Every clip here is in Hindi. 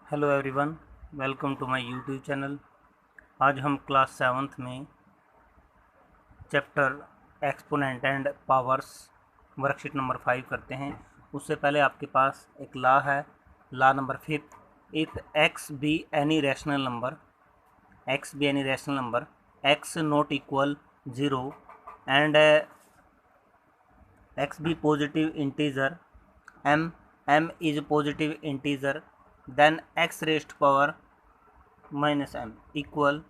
Hello everyone, welcome to my YouTube channel. आज हम क्लास 7th में chapter exponent and powers worksheet number 5 करते हैं। उससे पहले आपके पास एक लॉ है, law number 5। If x be any rational number x not equal 0 and x be positive integer m is positive integer, then x raised power minus m equal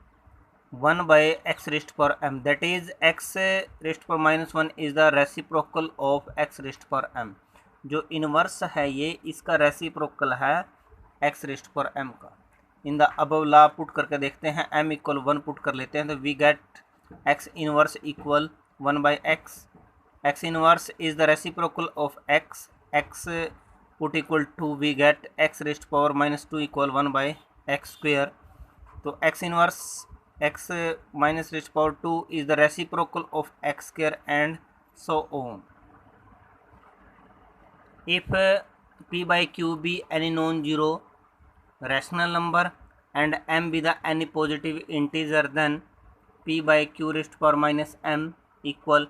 1 by x raised power m, that is x raised power minus 1 is the reciprocal of x raised power m। जो इनवर्स है ये इसका रेसिप्रोकल है x raised power m का। In the above law put करके देखते हैं, m इक्वल 1 पुट कर लेते हैं तो we get x inverse equal 1 by x inverse is the reciprocal of x put equal to we get x raised power minus 2 equal 1 by x square। तो x inverse x minus raised power 2 is the reciprocal of x square and so on। if p by q be any non-zero rational number and m be the any positive integer, then p by q raised power minus m equal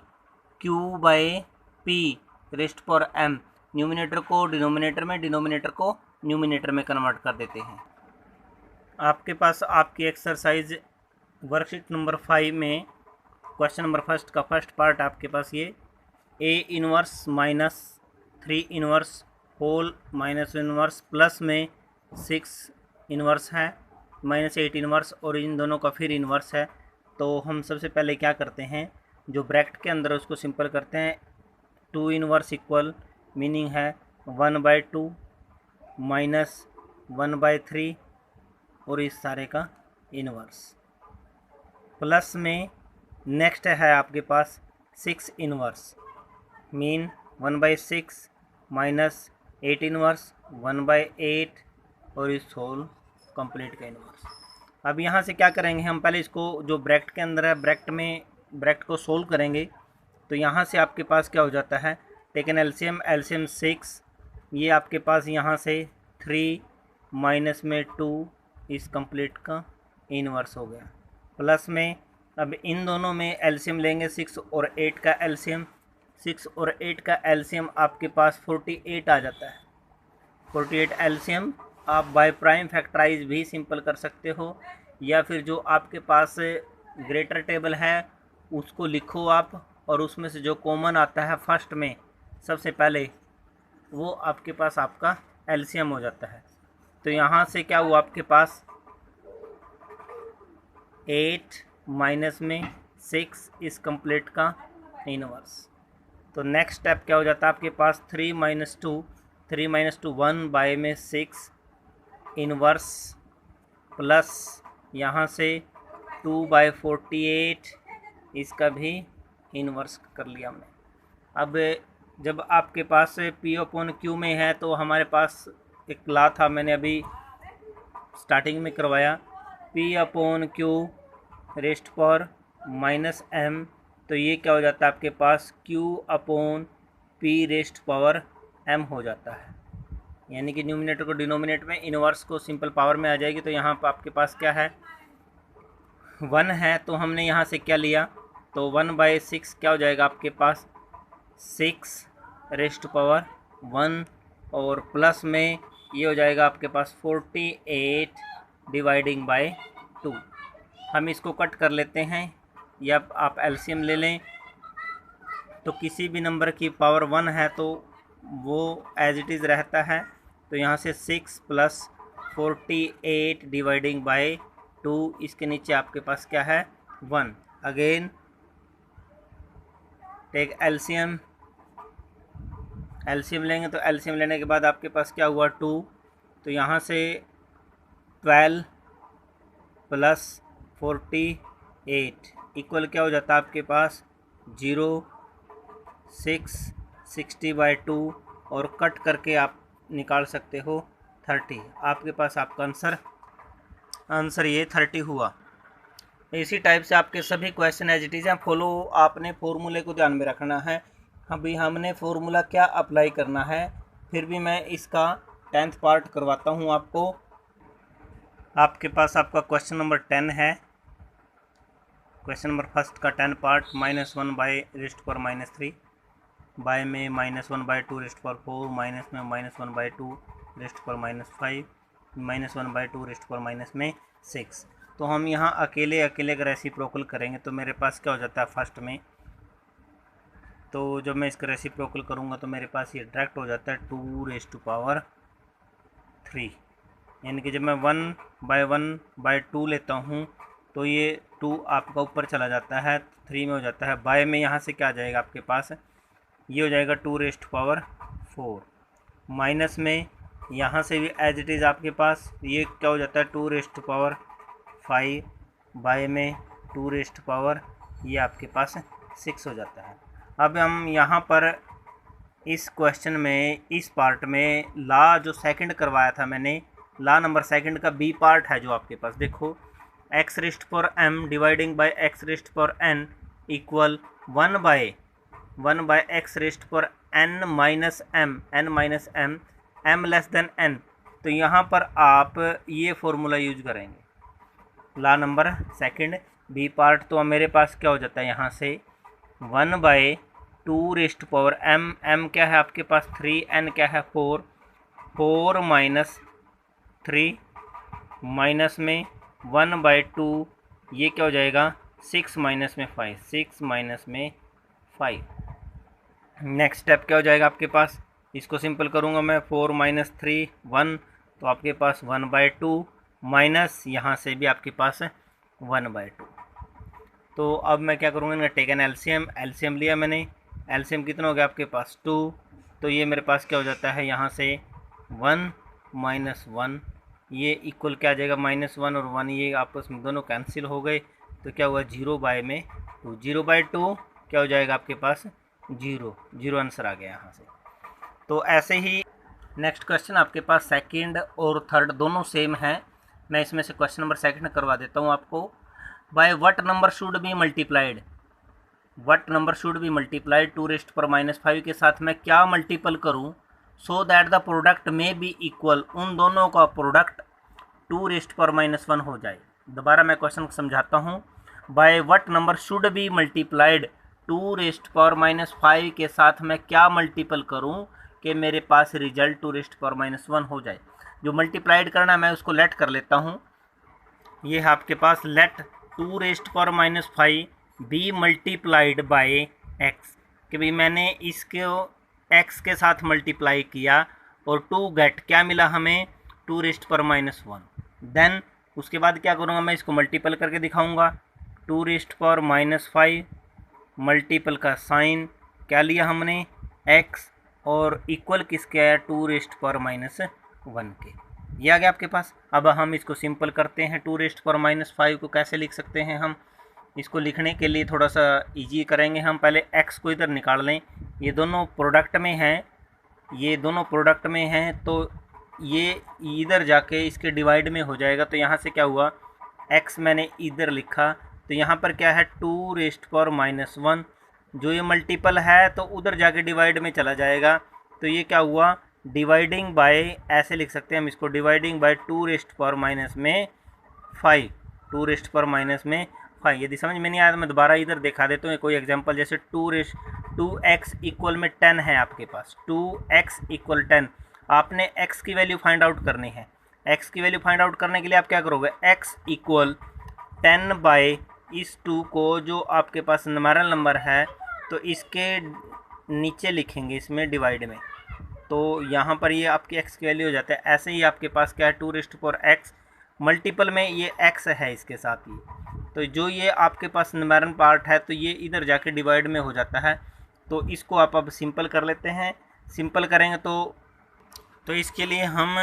q by p raised power m। Numerator को डिनोमिनेटर में, डिनोमिनेटर को न्यूमिनेटर में कन्वर्ट कर देते हैं। आपके पास आपकी एक्सरसाइज वर्कशीट नंबर 5 में क्वेश्चन नंबर फर्स्ट का फर्स्ट पार्ट आपके पास ये a inverse minus 3 inverse whole minus inverse plus में 6 इनवर्स है माइनस 8 इनवर्स और इन दोनों का फिर इनवर्स है। तो हम सबसे पहले क्या करते हैं, जो ब्रैकेट के अंदर उसको सिंपल करते हैं। 2 इनवर्स इक्वल मीनिंग है 1/2 माइनस 1/3 और इस सारे का इनवर्स प्लस में नेक्स्ट है आपके पास 6 इनवर्स मीन 1/6 माइनस 8 इनवर्स 1/8 और इस होल कंप्लीट का इनवर्स। अब यहाँ से क्या करेंगे, हम पहले इसको जो ब्रैकेट के अंदर है ब्रैकेट को सोल्व करेंगे। तो यहाँ से आपके पास क्या हो जाता है, टेकन एलसीएम 6, ये आपके पास यहाँ से 3 माइनस में 2 इस कंप्लीट का इनवर्स हो गया प्लस में। अब इन दोनों में एलसीएम लेंगे 6 और 8 का एलसीएम, 6 और 8 का एलसीएम आपके पास 48 आ जाता है। 48 एलसीएम आप बाय प्राइम फैक्टराइज भी सिंपल कर सकते हो, या फिर जो आपके पास ग्रेटर टेबल है उसको लिखो आप और उसमें से जो कॉमन आता है फर्स्ट में सबसे पहले वो आपके पास आपका एलसीएम हो जाता है। तो यहाँ से क्या हुआ आपके पास 8 माइनस में 6 इस कंप्लीट का इनवर्स। तो नेक्स्ट स्टेप क्या हो जाता है आपके पास 3 माइनस 2 1 बाय में 6 इनवर्स प्लस यहाँ से 2/48 इसका भी इनवर्स कर लिया हमने। अब जब आपके पास P/Q में है तो हमारे पास एक लॉ था, मैंने अभी स्टार्टिंग में करवाया, P/Q rest power minus m। तो ये क्या हो जाता है आपके पास Q/P रेस्ट पावर m हो जाता है। यानी कि न्यूमिनेटर को डिनोमिनेटर में, इनवर्स को सिंपल पावर में आ जाएगी। तो यहाँ पर आपके पास क्या है 1 है, तो हमने यहाँ से क्या लिया, तो 1/6 क्या हो जाएगा आपके पास 6 रेस्ट पावर 1 और प्लस में ये हो जाएगा आपके पास 48 डिवाइडिंग बाय 2। हम इसको कट कर लेते हैं या आप एलसीएम ले लें। तो किसी भी नंबर की पावर 1 है तो वो एज इट इज़ रहता है। तो यहाँ से 6 प्लस 48 डिवाइडिंग बाय 2, इसके नीचे आपके पास क्या है 1। अगेन टेक एलसीएम लेंगे तो एलसीएम लेने के बाद आपके पास क्या हुआ 2। तो यहाँ से 12 प्लस 48 इक्वल क्या हो जाता है आपके पास 0, 6 60/2 और कट करके आप निकाल सकते हो 30। आपके पास आपका आंसर ये 30 हुआ। इसी टाइप से आपके सभी क्वेश्चन एज इट इज़ हैं, फॉलो आपने फॉर्मूले को ध्यान में रखना है। अभी हमने फॉर्मूला क्या अप्लाई करना है, फिर भी मैं इसका 10th पार्ट करवाता हूँ आपको। आपके पास आपका क्वेश्चन नंबर 10 है। क्वेश्चन नंबर फर्स्ट का 10 पार्ट, -1 बाई रेस्ट पर -3, बाय में -1 बाई 2 रेस्ट पर 4, माइनस में -1 बाई 2 रेस्ट पर -5, -1 बाई 2 रेस्ट पर -6। तो हम यहाँ अकेले अगर रेसिप्रोकल करेंगे तो मेरे पास क्या हो जाता है फर्स्ट में, तो जब मैं इसका रेसिप्रोकल करूँगा तो मेरे पास ये डायरेक्ट हो जाता है 2⁻3, यानी कि जब मैं 1/1/2 लेता हूँ तो ये 2 आपका ऊपर चला जाता है, 3 में हो जाता है। बाय में यहाँ से क्या आ जाएगा आपके पास, ये हो जाएगा 2⁻4। माइनस में यहाँ से भी एज इट इज़ आपके पास ये क्या हो जाता है 2⁻5, बाय में 2⁻, ये आपके पास 6 हो जाता है। अब हम यहाँ पर इस क्वेश्चन में इस पार्ट में ला जो सेकंड करवाया था मैंने, ला नंबर सेकंड का बी पार्ट है जो आपके पास, देखो x⁻m dividing by x⁻n equal 1/x⁻n minus m, n minus m, m less than n। तो यहाँ पर आप ये फॉर्मूला यूज करेंगे ला नंबर सेकंड बी पार्ट। तो मेरे पास क्या हो जाता है यहाँ से 1/2m, m क्या है आपके पास 3, n क्या है 4, 4 माइनस 3 माइनस में 1/2, ये क्या हो जाएगा 6 माइनस में 5, 6 माइनस में 5। नेक्स्ट स्टेप क्या हो जाएगा आपके पास, इसको सिंपल करूँगा मैं, 4 माइनस 3 1, तो आपके पास 1/2 माइनस यहाँ से भी आपके पास 1/2। तो अब मैं क्या करूँगा, मैं टेकन एलसीएम लिया मैंने, एलसीएम कितना हो गया आपके पास 2, तो ये मेरे पास क्या हो जाता है यहाँ से 1 माइनस 1, ये इक्वल क्या आ जाएगा -1 और 1, ये आपस में दोनों कैंसिल हो गए, तो क्या हुआ 0/2, 0/2 क्या हो जाएगा आपके पास 0 आंसर आ गया यहाँ से। तो ऐसे ही नेक्स्ट क्वेश्चन आपके पास सेकंड और थर्ड दोनों सेम है। मैं इसमें से क्वेश्चन नंबर सेकंड करवा देता हूँ आपको। Bye what number should be multiplied, what number should be multiplied 2⁻5 के साथ मैं क्या मल्टीपल करूँ सो दैट द प्रोडक्ट में बी इक्वल, उन दोनों का प्रोडक्ट 2⁻1 हो जाए। दोबारा मैं क्वेश्चन को समझाता हूँ। By what number should be multiplied 2⁻5 के साथ मैं क्या मल्टीपल करूँ कि मेरे पास रिजल्ट 2⁻1 हो जाए। जो मल्टीप्लाइड करना है मैं उसको लेट कर लेता हूँ। ये है आपके पास let 2⁻5 be multiplied by x, कि भाई मैंने इसको x के साथ मल्टीप्लाई किया और 2 गेट क्या मिला हमें 2⁻1। देन उसके बाद क्या करूँगा, मैं इसको मल्टीपल करके दिखाऊंगा। 2⁻5 मल्टीपल का साइन क्या लिया हमने x, और इक्वल किसके आया 2⁻1 के, ये आ गया आपके पास। अब हम इसको सिंपल करते हैं। 2⁻5 को कैसे लिख सकते हैं हम, इसको लिखने के लिए थोड़ा सा इजी करेंगे हम। पहले x को इधर निकाल लें, ये दोनों प्रोडक्ट में हैं, ये दोनों प्रोडक्ट में हैं, तो ये इधर जाके इसके डिवाइड में हो जाएगा। तो यहाँ से क्या हुआ, x मैंने इधर लिखा, तो यहाँ पर क्या है 2⁻1, जो ये मल्टीपल है तो उधर जाके डिवाइड में चला जाएगा। तो ये क्या हुआ डिवाइडिंग बाय, ऐसे लिख सकते हैं हम इसको, डिवाइडिंग बाय 2⁻5, 2⁻5। यदि समझ में नहीं आया तो मैं दोबारा इधर दिखा देता हूँ कोई एग्जांपल। जैसे 2x इक्वल में 10 है आपके पास, 2x इक्वल 10, आपने x की वैल्यू फाइंड आउट करनी है। x की वैल्यू फाइंड आउट करने के लिए आप क्या करोगे, x इक्वल 10 बाय इस 2 को, जो आपके पास न्यूमेरल नंबर है तो इसके नीचे लिखेंगे इसमें डिवाइड में, तो यहाँ पर ये आपकी x की वैल्यू हो जाता है। ऐसे ही आपके पास क्या है 2⁻x, मल्टीपल में ये x है इसके साथ ही, तो जो ये आपके पास न्यूमेरल पार्ट है तो ये इधर जाके डिवाइड में हो जाता है। तो इसको आप अब सिंपल कर लेते हैं। सिंपल करेंगे तो इसके लिए हम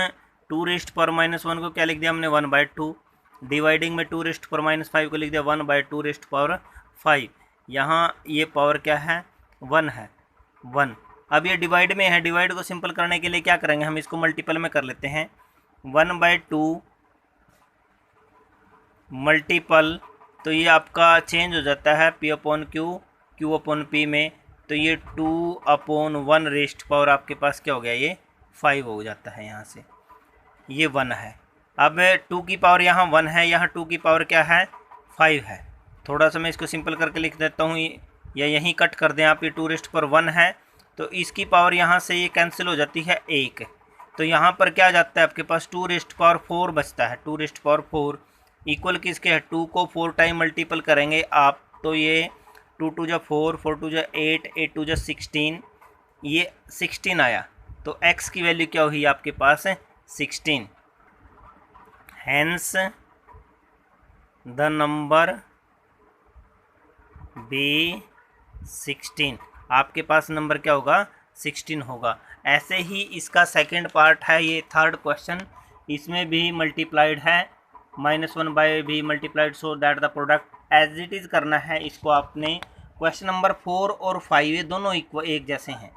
2⁻1 को क्या लिख दिया हमने 1/2, डिवाइडिंग में 2⁻5 को लिख दिया 1/2⁻5। यहाँ ये पावर क्या है 1 है, 1। अब ये डिवाइड में है, डिवाइड को सिंपल करने के लिए क्या करेंगे, हम इसको मल्टीपल में कर लेते हैं। 1/2 मल्टीपल, तो ये आपका चेंज हो जाता है P/Q, Q/P में, तो ये 2/1 रेस्ट पावर आपके पास क्या हो गया, ये 5 हो जाता है। यहाँ से ये 1 है, अब 2 की पावर यहाँ 1 है, यहाँ 2 की पावर क्या है 5 है। थोड़ा सा मैं इसको सिंपल करके लिख देता हूँ, या यहीं कट कर दें आप। ये 2⁻1 है तो इसकी पावर यहाँ से ये कैंसिल हो जाती है 1, तो यहाँ पर क्या जाता है आपके पास 2⁻4 बचता है। 2⁻4 इक्वल किसके है, 2 को 4 टाइम मल्टीपल करेंगे आप तो ये 2 2 जा 4, 4 2 जा 8, 8 2 जा 16, ये 16 आया। तो x की वैल्यू क्या हुई आपके पास 16। हैंस द नंबर बी 16, आपके पास नंबर क्या होगा 16 होगा। ऐसे ही इसका सेकंड पार्ट है, ये थर्ड क्वेश्चन, इसमें भी मल्टीप्लाइड है -1 by b multiplied so that the product as it is करना है इसको आपने। क्वेश्चन नंबर 4 और 5 ये दोनों एक जैसे हैं,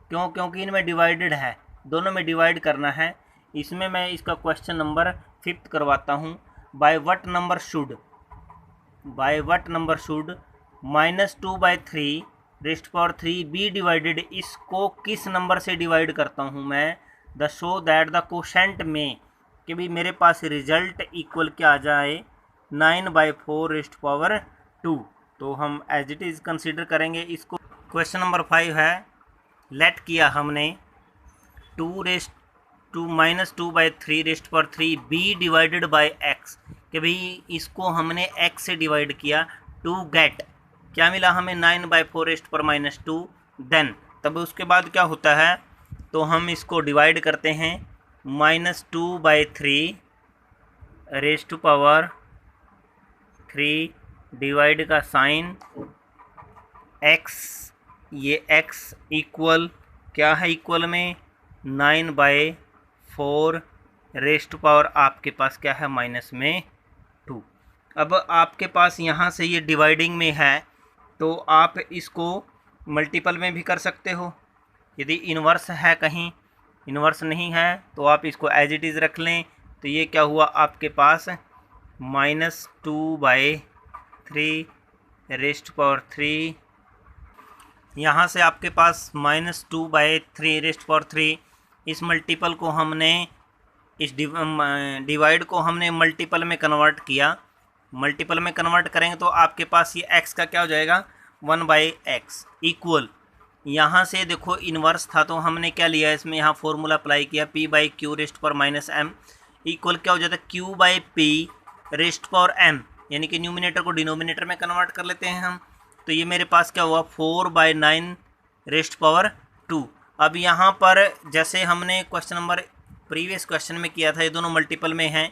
क्योंकि इनमें डिवाइडेड है, दोनों में डिवाइड करना है। इसमें मैं इसका क्वेश्चन नंबर 5 करवाता हूँ। By what number should -2/3 be divided, इसको किस नंबर से डिवाइड करता हूँ मैं, the show that the quotient में, कि भाई मेरे पास रिजल्ट इक्वल क्या आ जाए 9/4⁻²। तो हम एज इट इज़ कंसीडर करेंगे इसको। क्वेश्चन नंबर 5 है, लेट किया हमने -2/3 बी डिवाइडेड बाय एक्स, कि भाई इसको हमने x से डिवाइड किया टू गेट क्या मिला हमें 9/4⁻²। देन तब उसके बाद क्या होता है, तो हम इसको डिवाइड करते हैं -2/3 डिवाइड का साइन x, ये x इक्वल क्या है, इक्वल में 9/4 आपके पास क्या है -2। अब आपके पास यहाँ से ये डिवाइडिंग में है तो आप इसको मल्टीपल में भी कर सकते हो। यदि इन्वर्स है, कहीं इन्वर्स नहीं है तो आप इसको एज इट इज़ रख लें। तो ये क्या हुआ आपके पास -2/3 यहाँ से आपके पास -2/3 इस मल्टीपल को हमने, इस डिवाइड को हमने मल्टीपल में कन्वर्ट किया। मल्टीपल में कन्वर्ट करेंगे तो आपके पास ये x का क्या हो जाएगा 1/x इक्वल, यहाँ से देखो इन्वर्स था तो हमने क्या लिया इसमें, यहाँ फॉर्मूला अप्लाई किया p/q⁻m इक्वल क्या हो जाता है q/p⁻m, यानी कि न्यूमिनेटर को डिनोमिनेटर में कन्वर्ट कर लेते हैं हम। तो ये मेरे पास क्या हुआ 4/9⁻²। अब यहाँ पर जैसे हमने क्वेश्चन नंबर प्रीवियस क्वेश्चन में किया था, ये दोनों मल्टीपल में हैं,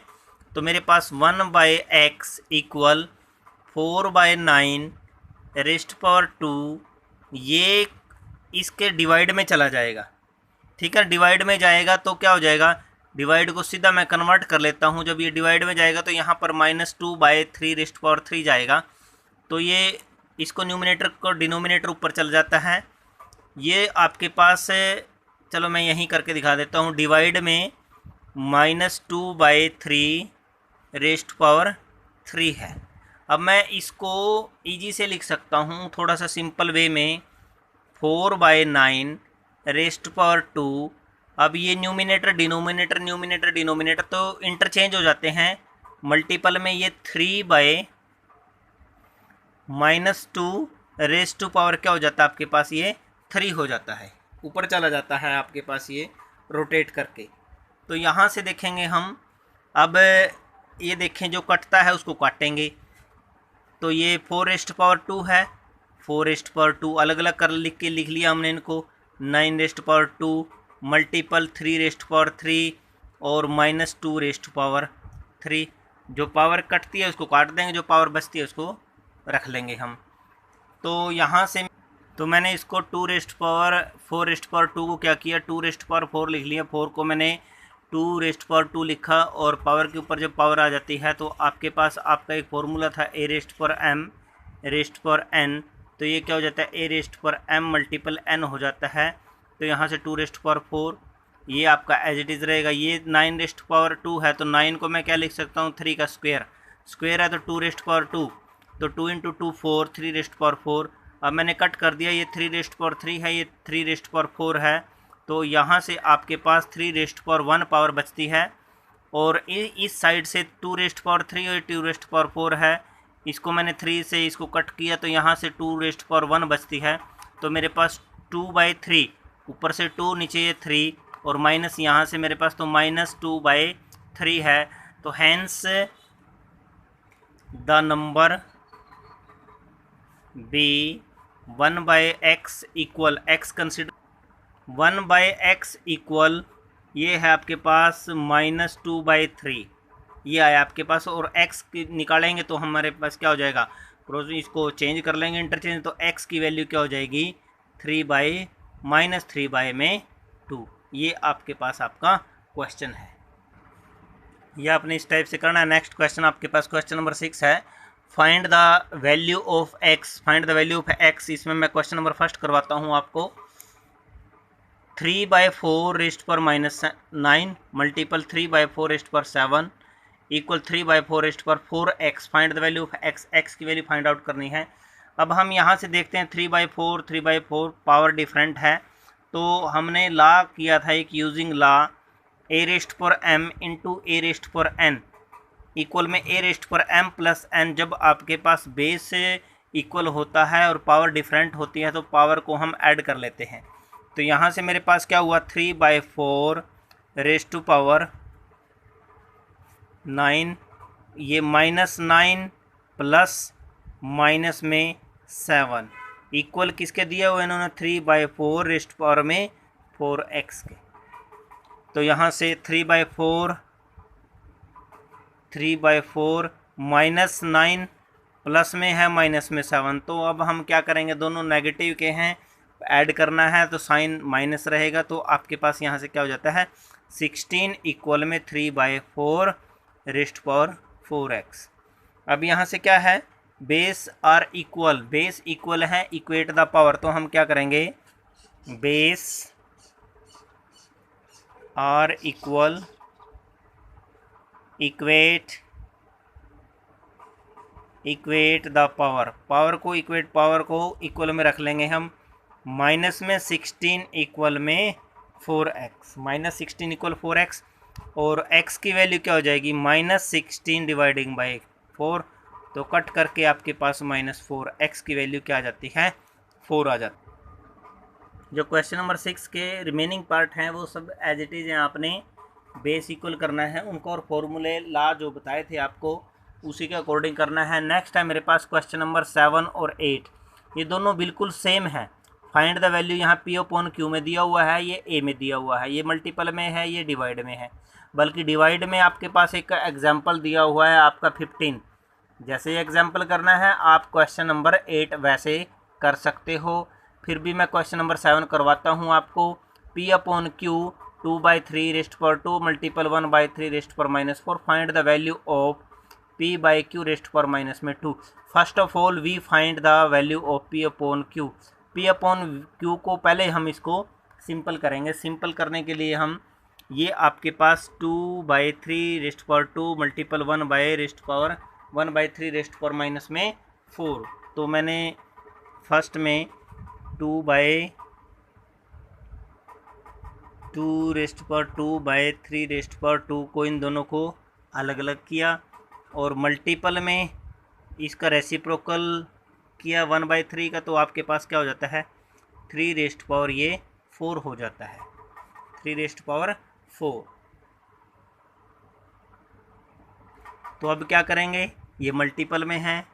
तो मेरे पास 1/x इक्वल 4/9⁻², ये इसके डिवाइड में चला जाएगा। ठीक है, डिवाइड में जाएगा तो क्या हो जाएगा, डिवाइड को सीधा मैं कन्वर्ट कर लेता हूँ। जब ये डिवाइड में जाएगा तो यहाँ पर -2/3 जाएगा, तो ये इसको न्यूमिनेटर को डिनोमिनेटर ऊपर चल जाता है। ये आपके पास, चलो मैं यहीं करके दिखा देता हूँ, डिवाइड में -2/3 है। अब मैं इसको इजी से लिख सकता हूँ थोड़ा सा सिंपल वे में, 4/9⁻²। अब ये न्यूमिनेटर डिनोमिनेटर तो इंटरचेंज हो जाते हैं। मल्टीपल में ये 3/-2 क्या हो जाता है आपके पास, ये 3 हो जाता है, ऊपर चला जाता है आपके पास ये रोटेट करके। तो यहाँ से देखेंगे हम, अब ये देखें जो कटता है उसको काटेंगे। तो ये 4⁻² है, 4⁻² अलग अलग कर लिख लिया हमने इनको। 9⁻² मल्टीपल 3⁻3 और -2⁻3। जो पावर कटती है उसको काट देंगे, जो पावर बचती है उसको रख लेंगे हम। तो यहाँ से तो मैंने इसको 4⁻² को क्या किया, 2⁻4 लिख लिया। 4 को मैंने 2⁻2 लिखा, और पावर के ऊपर जब पावर आ जाती है तो आपके पास आपका एक फॉर्मूला था a⁻m⁻n, तो ये क्या हो जाता है a⁻m मल्टीपल n हो जाता है। तो यहाँ से 2⁻4 ये आपका एज इट इज़ रहेगा। ये 9⁻2 है तो 9 को मैं क्या लिख सकता हूँ, 3 का स्क्वायर है तो 2⁻2, तो 2 × 2 4, 3⁻4। अब मैंने कट कर दिया, ये 3⁻3 है, ये 3⁻4 है, तो यहाँ से आपके पास 3⁻1 पावर बचती है। और इस साइड से 2⁻³ और 2⁻⁴ है, इसको मैंने 3 से इसको कट किया तो यहाँ से 2⁻1 बचती है। तो मेरे पास 2/3, ऊपर से 2 नीचे ये 3 और माइनस यहाँ से मेरे पास तो -2/3 है। तो hence the number be 1/x equal x consider 1/x equal ये है आपके पास -2/3 ये आया आपके पास, और x निकालेंगे तो हमारे पास क्या हो जाएगा, क्रॉस इसको चेंज कर लेंगे इंटरचेंज, तो x की वैल्यू क्या हो जाएगी 3/-2। ये आपके पास आपका क्वेश्चन है, यह आपने इस टाइप से करना है। नेक्स्ट क्वेश्चन आपके पास क्वेश्चन नंबर 6 है, find the value of x। Find the value of x, इसमें मैं क्वेश्चन नंबर फर्स्ट करवाता हूँ आपको। 3/4⁻9 multiple 3/4⁻7 equal 3/4⁻4x। Find the value of x, x की वैल्यू फाइंड आउट करनी है। अब हम यहाँ से देखते हैं 3/4 पावर डिफरेंट है, तो हमने ला किया था एक यूजिंग ला a⁻m इंटू a⁻n इक्वल में a⁻m प्लस n। जब आपके पास बेस इक्वल होता है और पावर डिफरेंट होती है तो पावर को हम ऐड कर लेते हैं। तो यहाँ से मेरे पास क्या हुआ 3/4⁹ ये -9 प्लस माइनस में 7 इक्वल किसके दिया हुआ इन्होंने 3/4⁴x के। तो यहाँ से 3/4 -9 प्लस में है माइनस में 7। तो अब हम क्या करेंगे, दोनों नेगेटिव के हैं, ऐड करना है तो साइन माइनस रहेगा, तो आपके पास यहाँ से क्या हो जाता है 16 इक्वल में 3/4⁴x। अब यहाँ से क्या है, base are equal, base equal है इक्वेट द पावर, तो हम क्या करेंगे base are equal equate the power, power को इक्वल में रख लेंगे हम, माइनस में 16 इक्वल में 4x, -16 इक्वल 4x, और x की वैल्यू क्या हो जाएगी -16 डिवाइडिंग बाई 4, तो कट करके आपके पास -4, x की वैल्यू क्या आ जाती है 4 आ जाती है। जो क्वेश्चन नंबर 6 के रिमेनिंग पार्ट हैं वो सब एज इट इज़ हैं, आपने बेस इक्वल करना है उनको, और फॉर्मूले ला जो बताए थे आपको उसी के अकॉर्डिंग करना है। नेक्स्ट है मेरे पास क्वेश्चन नंबर 7 और 8, ये दोनों बिल्कुल सेम है। फाइंड द वैल्यू, यहाँ P/Q में दिया हुआ है, ये A में दिया हुआ है, ये मल्टीपल में है, ये डिवाइड में है, बल्कि डिवाइड में आपके पास एक एग्जाम्पल दिया हुआ है आपका 15। जैसे एग्जाम्पल करना है आप क्वेश्चन नंबर 8 वैसे कर सकते हो। फिर भी मैं क्वेश्चन नंबर 7 करवाता हूँ आपको। P/Q 2/3⁻² multiple 1/3⁻⁻4 find the value of P/Q⁻²। First of all we find the value of P/Q। P/Q को पहले हम इसको सिंपल करेंगे। सिंपल करने के लिए हम ये आपके पास 2/3⁻² मल्टीपल 1/3⁻⁻4, तो मैंने फर्स्ट में 2/3⁻² को इन दोनों को अलग अलग किया, और मल्टीपल में इसका रेसिप्रोकल किया 1/3 का, तो आपके पास क्या हो जाता है 3⁻4 हो जाता है, 3⁻4। तो अब क्या करेंगे, ये मल्टीपल में है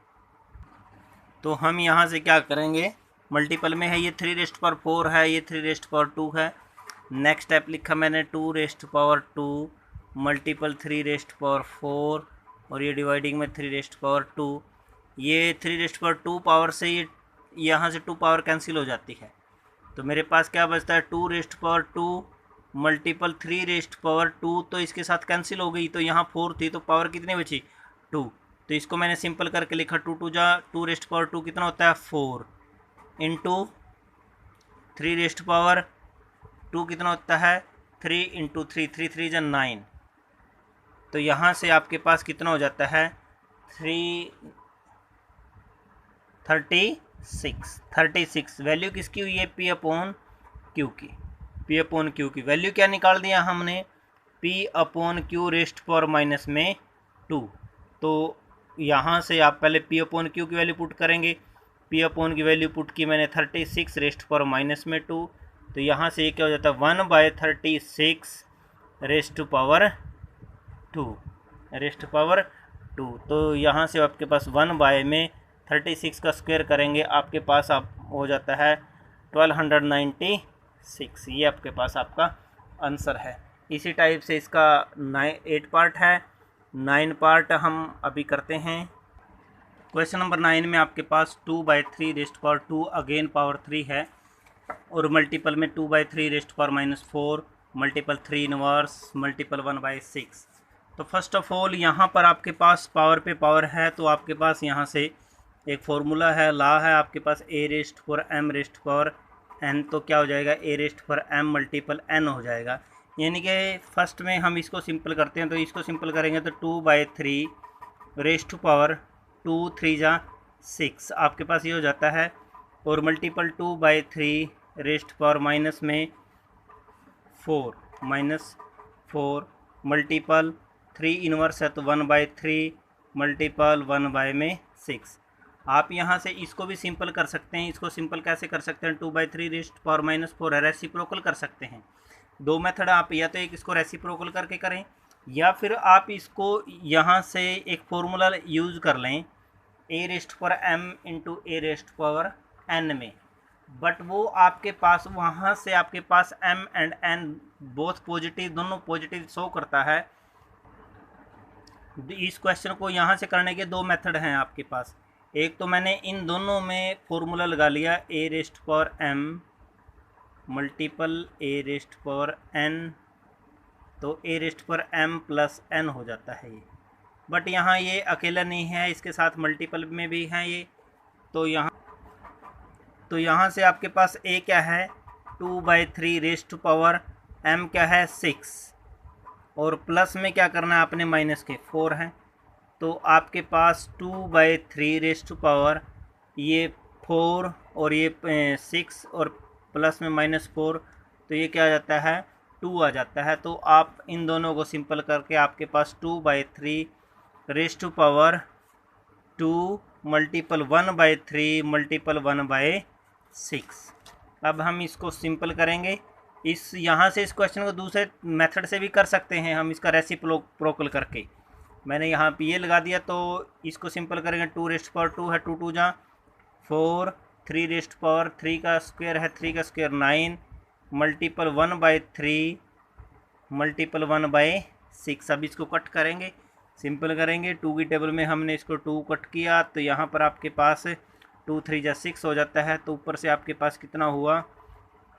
तो हम यहाँ से क्या करेंगे, मल्टीपल में है ये 3⁻4 है, ये 3⁻2 है। नेक्स्ट स्टेप लिखा मैंने 2⁻2 मल्टीपल 3⁻4, और ये डिवाइडिंग में 3⁻2। ये 3⁻2 पावर से ये यहाँ से 2 पावर कैंसिल हो जाती है, तो मेरे पास क्या बचता है 2⁻2 मल्टीपल 3⁻2, तो इसके साथ कैंसिल हो गई, तो यहाँ 4 थी तो पावर कितनी बची 2, तो इसको मैंने सिंपल करके लिखा 2⁻2 कितना होता है 4 इंटू 3⁻2 कितना होता है 3 इंटू 3, 3 × 9, तो यहाँ से आपके पास कितना हो जाता है 36। वैल्यू किसकी हुई है P/Q की। P/Q की वैल्यू क्या निकाल दिया हमने, P upon Q rest power minus में 2। तो यहाँ से आप पहले P अपॉन Q की वैल्यू पुट करेंगे। P अपॉन की वैल्यू पुट की मैंने 36 रेस्ट पावर माइनस में 2। तो यहाँ से ये क्या हो जाता है 1/36 रेस्ट पावर 2 रेस्ट पावर 2। तो यहाँ से आपके पास 1/36 का स्क्वायर करेंगे आपके पास आप हो जाता है 1296। ये आपके पास आपका आंसर है। इसी टाइप से इसका 8 पार्ट है, 9 पार्ट हम अभी करते हैं। क्वेश्चन नंबर 9 में आपके पास 2/3 रेस्ट पावर 2 अगेन पावर 3 है और मल्टीपल में 2/3 rest power -4 multiple 3 inverse multiple 1/6। तो फर्स्ट ऑफ ऑल यहाँ पर आपके पास पावर पे पावर है, तो आपके पास यहाँ से एक फॉर्मूला है, लॉ है आपके पास a rest power m rest power n। तो क्या हो जाएगा a rest power m multiple n हो जाएगा। यानी कि फर्स्ट में हम इसको सिंपल करते हैं, तो इसको सिंपल करेंगे तो 2/3 रेस्ट पावर 2 3 जा 6 आपके पास ये हो जाता है और मल्टीपल 2/3 रेस्ट पावर माइनस में 4 मल्टीपल 3 इनवर्स है तो 1/3 मल्टीपल 1/6। आप यहाँ से इसको भी सिंपल कर सकते हैं। इसको सिंपल कैसे कर सकते हैं 2/3 रेस्ट पावर -4 है, रेसिप्रोकल कर सकते हैं। दो मेथड आप या तो एक इसको रेसिप्रोकल करके करें या फिर आप इसको यहाँ से एक फॉर्मूला यूज़ कर लें a rest power m into a rest power n में। बट वो आपके पास वहाँ से आपके पास m and n both positive, दोनों पॉजिटिव शो करता है। इस क्वेश्चन को यहाँ से करने के दो मेथड हैं आपके पास। एक तो मैंने इन दोनों में फॉर्मूला लगा लिया a rest power m multiple a rest power n, तो a rest power m plus n हो जाता है ये। बट यहाँ ये अकेला नहीं है, इसके साथ मल्टीपल में भी हैं ये। तो यहाँ से आपके पास a क्या है 2/3 रेस्ट पावर m क्या है 6 और प्लस में क्या करना है आपने माइनस के 4 है। तो आपके पास 2/3 रेस्ट पावर ये 4 और ये 6 और प्लस में -4, तो ये क्या आ जाता है 2 आ जाता है। तो आप इन दोनों को सिंपल करके आपके पास 2/3 रेस्ट पावर 2 मल्टीपल 1/3 मल्टीपल 1/6। अब हम इसको सिंपल करेंगे। इस यहाँ से इस क्वेश्चन को दूसरे मेथड से भी कर सकते हैं हम, इसका रेसिप्रोकल करके। मैंने यहाँ पे ये लगा दिया, तो इसको सिंपल करेंगे 2 रेस्ट पावर 2 है 2 2 जा 4 3 रेस्ट पावर 3 का स्क्वायर है 3 का स्क्वायर 9 मल्टीपल 1/3 मल्टीपल 1/6। अब इसको कट करेंगे, सिंपल करेंगे। 2 की टेबल में हमने इसको 2 कट किया तो यहाँ पर आपके पास 2 3 जा 6 हो जाता है। तो ऊपर से आपके पास कितना हुआ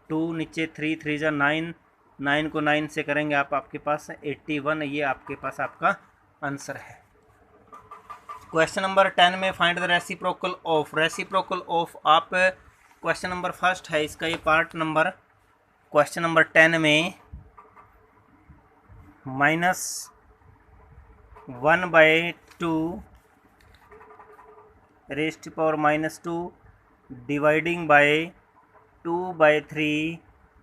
2, नीचे 3 3 जा 9, 9 को 9 से करेंगे आप आपके पास 81। ये आपके पास आपका आंसर है। क्वेश्चन नंबर 10 में फाइंड द रेसिप्रोकल ऑफ आप क्वेश्चन नंबर फर्स्ट है इसका ये पार्ट नंबर। क्वेश्चन नंबर 10 में -1/2 rest power -2 dividing by 2/3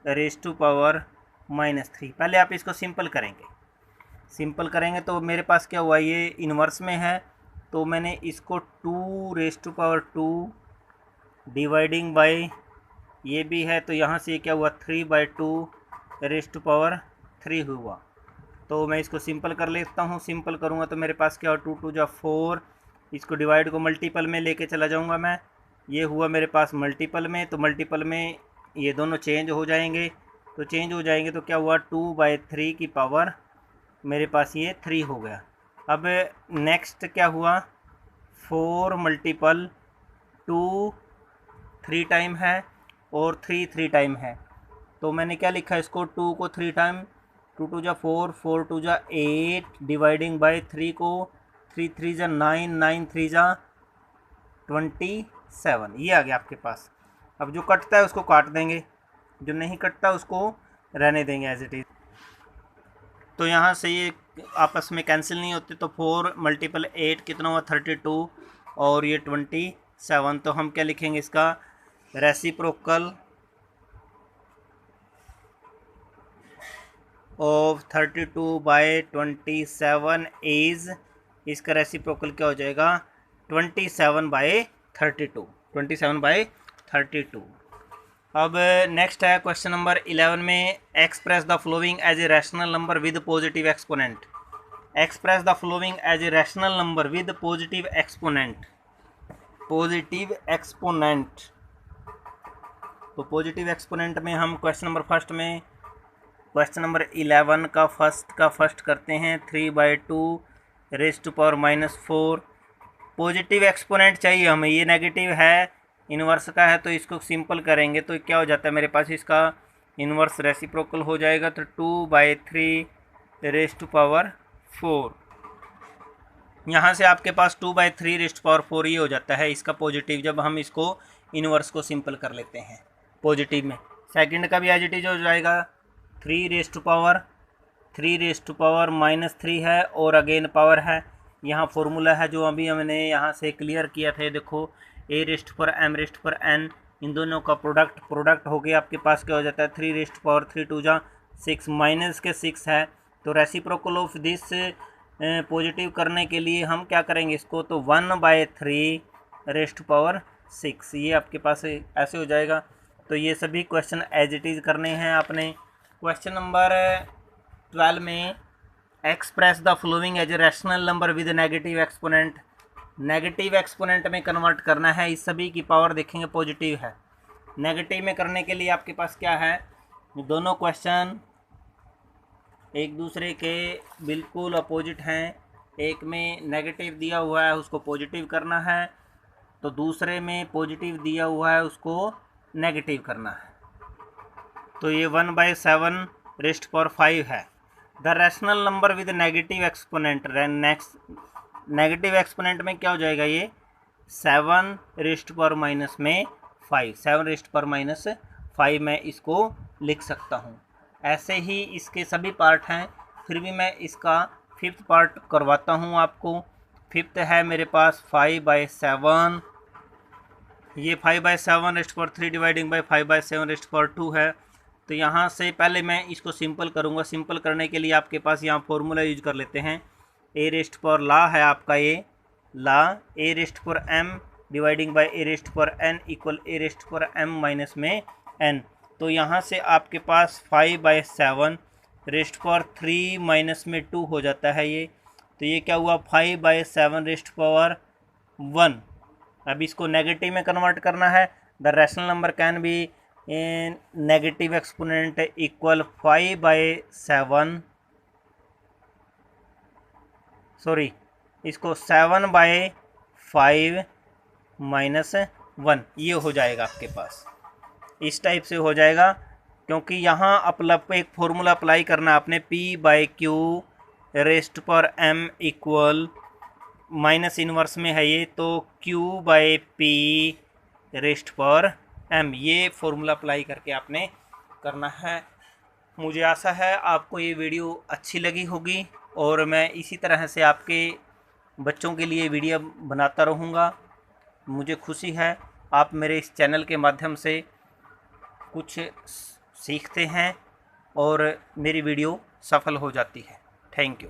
rest power -3। पहले आप इसको सिंपल करेंगे तो मेरे पास क्या हुआ ये इन्वर्स में है, तो मैंने इसको 2 रेस्ट पावर 2 डिवाइडिंग बाय ये भी है, तो यहाँ से क्या हुआ 3/2 रेस्ट पावर 3 हुआ। तो मैं इसको सिंपल कर लेता हूँ। सिंपल करूँगा तो मेरे पास क्या हुआ 2 2 जा 4, इसको डिवाइड को मल्टीपल में लेके चला जाऊँगा मैं। ये हुआ मेरे पास मल्टीपल में, तो मल्टीपल में ये दोनों चेंज हो जाएंगे। तो क्या हुआ 2/3 की पावर मेरे पास ये 3 हो गया। अब नेक्स्ट क्या हुआ 4 मल्टीपल 2 3 टाइम है और 3 3 टाइम है। तो मैंने क्या लिखा इसको 2 को 3 टाइम 2 2 जा 4 4 2 जा 8 डिवाइडिंग बाय 3 को 3 3 जा 9 9 3 जा 27। ये आ गया आपके पास। अब जो कटता है उसको काट देंगे, जो नहीं कटता उसको रहने देंगे एज इट इज़। तो यहाँ से ये आपस में कैंसिल नहीं होते, तो 4 मल्टीपल 8 कितना हुआ 32 और ये 27। तो हम क्या लिखेंगे इसका रेसिप्रोकल ऑफ 32/27 इज, इसका रेसिप्रोकल क्या हो जाएगा 27/32, 27/32। अब नेक्स्ट है क्वेश्चन नंबर 11 में, express the following as a rational number with positive exponent. Express the following as a rational number with positive exponent. Positive exponent, तो पॉजिटिव एक्सपोनेंट में हम क्वेश्चन नंबर फर्स्ट में, क्वेश्चन नंबर 11 का फर्स्ट करते हैं। 3/2 raised to power -4। Positive exponent चाहिए हमें, ये नेगेटिव है, इन्वर्स का है, तो इसको सिंपल करेंगे तो क्या हो जाता है मेरे पास, इसका इन्वर्स रेसिप्रोकल हो जाएगा, तो 2/3 रेज़्ड टू पावर 4। यहाँ से आपके पास 2/3 रेज़्ड टू पावर 4 ये हो जाता है इसका पॉजिटिव, जब हम इसको इन्वर्स को सिंपल कर लेते हैं पॉजिटिव में। सेकंड का भी एज इट इज हो जाएगा, 3 रेज़्ड टू पावर -3 है और अगेन पावर है। यहाँ फॉर्मूला है जो अभी हमने यहाँ से क्लियर किया था, देखो a रेज़्ड पर m रेज़्ड पर n, इन दोनों का प्रोडक्ट हो गया आपके पास क्या हो जाता है 3 रेज़्ड पावर 3 2 जा 6 माइनस के 6 है। तो रेसिप्रोकल ऑफ दिस पॉजिटिव करने के लिए हम क्या करेंगे इसको, तो 1/3 रेज़्ड पावर 6 ये आपके पास ऐसे हो जाएगा। तो ये सभी क्वेश्चन एज इट इज़ करने हैं आपने। क्वेश्चन नंबर 12 में, express the following as a rational number with negative exponent. Negative exponent में कन्वर्ट करना है, इस सभी की पावर देखेंगे पॉजिटिव है। नेगेटिव में करने के लिए आपके पास क्या है, दोनों क्वेश्चन एक दूसरे के बिल्कुल अपोजिट हैं। एक में नेगेटिव दिया हुआ है उसको पॉजिटिव करना है, तो दूसरे में पॉजिटिव दिया हुआ है उसको नेगेटिव करना है। तो ये 1/7 रेज़्ड पावर 5 है। The rational number with negative exponent, negative exponent में क्या हो जाएगा, ये 7 रेज़्ड पावर -5, 7 रेज़्ड पावर -5 मैं इसको लिख सकता हूँ। ऐसे ही इसके सभी पार्ट हैं, फिर भी मैं इसका 5th पार्ट करवाता हूँ आपको। 5th है मेरे पास 5/7, ये 5/7 raised power 3 dividing by 5/7 raised power 2 है। तो यहाँ से पहले मैं इसको सिंपल करूँगा। सिंपल करने के लिए आपके पास यहाँ फॉर्मूला यूज कर लेते हैं, a रेज़्ड पावर ला है आपका, ये ला a raised power m dividing by a raised power n equal a raised power m minus में n। तो यहाँ से आपके पास 5/7 रेज़्ड पावर 3 माइनस में 2 हो जाता है ये। तो ये क्या हुआ 5/7 रेज़्ड पावर 1। अब इसको नेगेटिव में कन्वर्ट करना है। The rational number can be in negative exponent equal 5/7, sorry इसको 7/5 माइनस 1 ये हो जाएगा आपके पास, इस टाइप से हो जाएगा। क्योंकि यहाँ एक फॉर्मूला अप्लाई करना आपने, p/q raised power m equal minus inverse में है ये, तो q/p रेज़्ड पावर m, ये फॉर्मूला अप्लाई करके आपने करना है। मुझे आशा है आपको ये वीडियो अच्छी लगी होगी और मैं इसी तरह से आपके बच्चों के लिए वीडियो बनाता रहूँगा। मुझे खुशी है आप मेरे इस चैनल के माध्यम से कुछ सीखते हैं और मेरी वीडियो सफल हो जाती है। Thank you.